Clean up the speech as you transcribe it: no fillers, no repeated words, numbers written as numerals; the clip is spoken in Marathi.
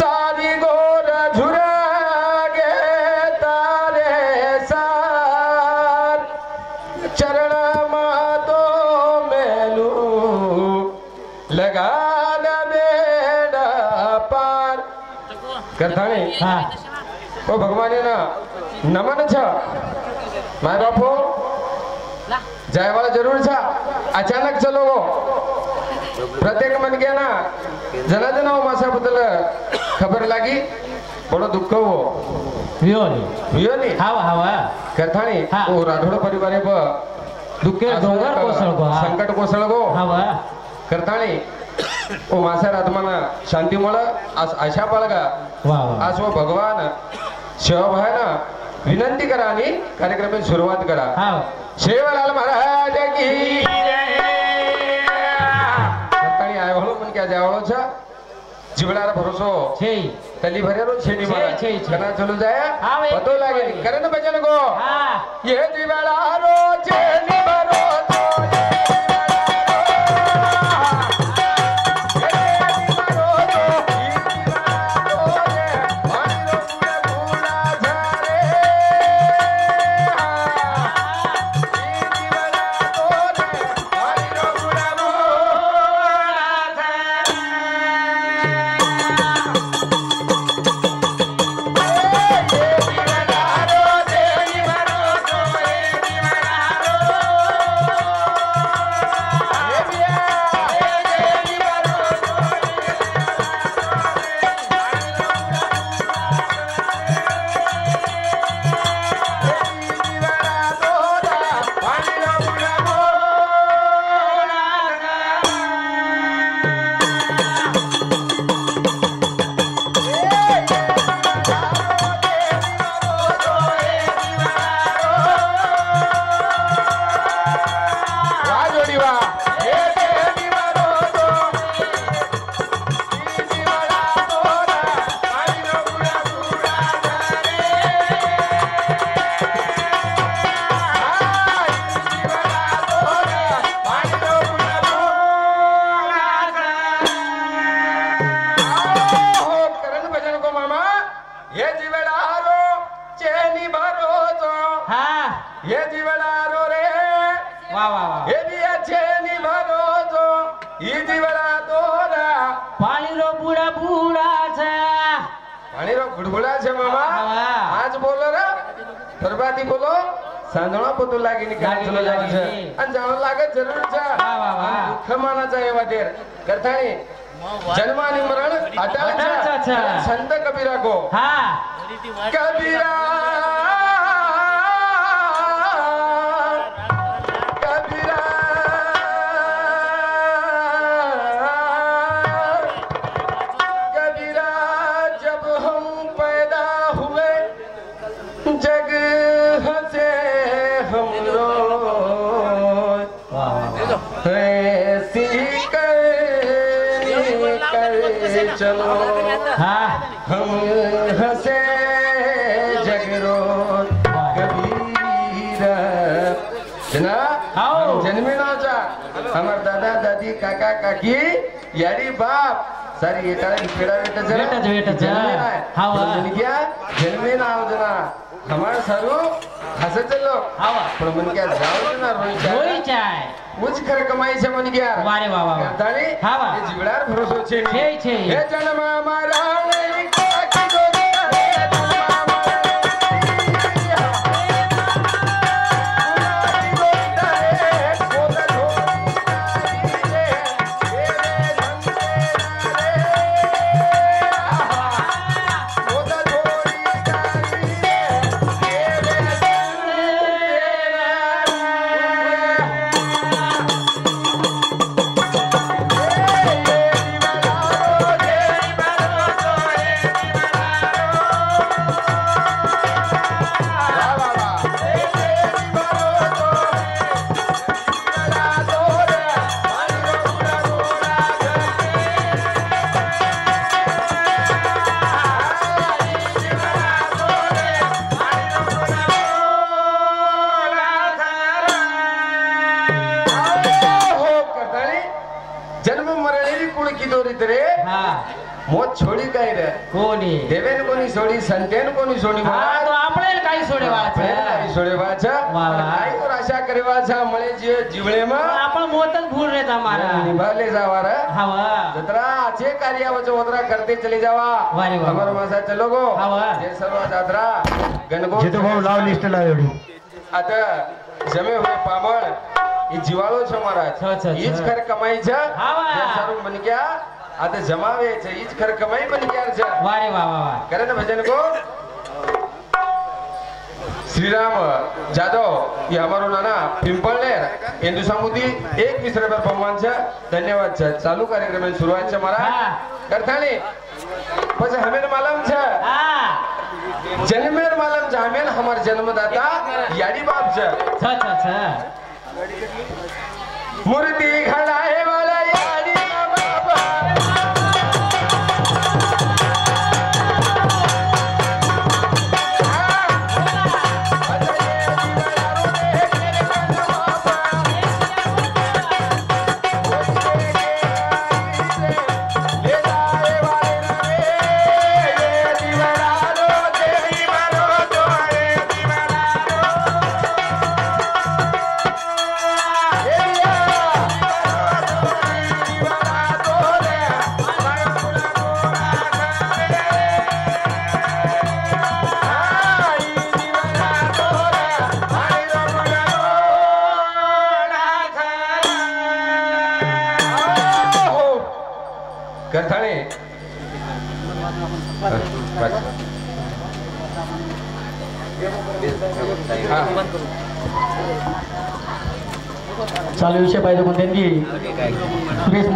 सारी गोर झुरागे तारे सार चरण मातो मेलू लगा बेड़ा पार करताने हा ओ भगवान ना नमन छ माय बापू जायवाला जरूर छा अचानक चलो गो प्रत्येक मन गया ना जना जना मासा बदल खबर लागी बड़ो दुःख हो वियोनी हावा हावा करतानी ओ राठोड परिवार ब दुःख डोंगर कोसळ गो संकट कोसळ गो हावा करतानी ओ मासा आत्माना शांती मळ आशा पाळगा वा आज वो भगवान शिवभायना विनंती करा आणि कार्यक्रमाची सुरुवात करा हा शेवलाल महाराज की सकाळी आय म्हणून पण क्या जावळो छ जीवनाला भरोसो छे तली भरेरो छेडी मारा छे कना चलू जाया हा पतो लागे करन भजन गो हा ये जीवला रो छेडी भरो बरबादी बोलो सांजणा पतो लागी निकाल चलो जाव छ अन जाव लागे जरूर छ दुःख मानाचा आहे वाटेर करतानी जन्मानी मरण अटल छ संत कबीरा को हा कबीरा चलो हम हंसे जगरो कबीरा जना जन्मेनाचा हमार दादा दादी काका काकी यारी बाप सारी येता पेड़ा बेटा जन्मेना हावा क्या जन्मेना आओ जना हमार सारू हंसे चलो हावा पण मन क्या जाओ जना रोई चाय मुझ कर कमाई से मन गया वारे वाह दानी हावा ये जीवडार भरोसो छे हे जन्म मारा नहीं काकी गोरी कोणी देवेन कोणी सोडी संतेन कोणी सोडी हा तो આપણે કાઈ સોડેવા છે કાઈ સોડેવા છે વાહ વાહ કાઈ તો આશા કરવા છે મળે જે જીવણેમાં आपण मोत જ ભૂલ રે તમારા નિભાલે જાવા રે હા વાહ जत्रा जे कार्य वचो वत्रा करते चले जावा वारे वाह हमारो मासा चलो गो हा वाह जे सर्व जात्रा गणगो जे तो भाऊ लाव लिस्ट लाव एवढी आता जमे हुए पामळ ही जिवाळो छ महाराज हीच खर कमाई छ हा वाह जे सर्व बन गया आता जमावे छ हीच खर कमाई बन गया छ वारे वाह वाह वाह करे ना भजन को श्रीराम जादव ये हमारो नाना पिंपळनेर हिंदू सामुदी 21 रुपये पमवान छ धन्यवाद छ चालू कार्यक्रम में सुरुवात छ महाराज करथाणी પછી હમેન માલમ છે હા જન્મેર માલમ છે હમેન હમાર જન્મદાતા યાડી બાપ છે છ મૂર્તિ ખડાએ વાલા યાડી બાપ करथाणे चालू विषय पाहिजे कोणत्या सुरेश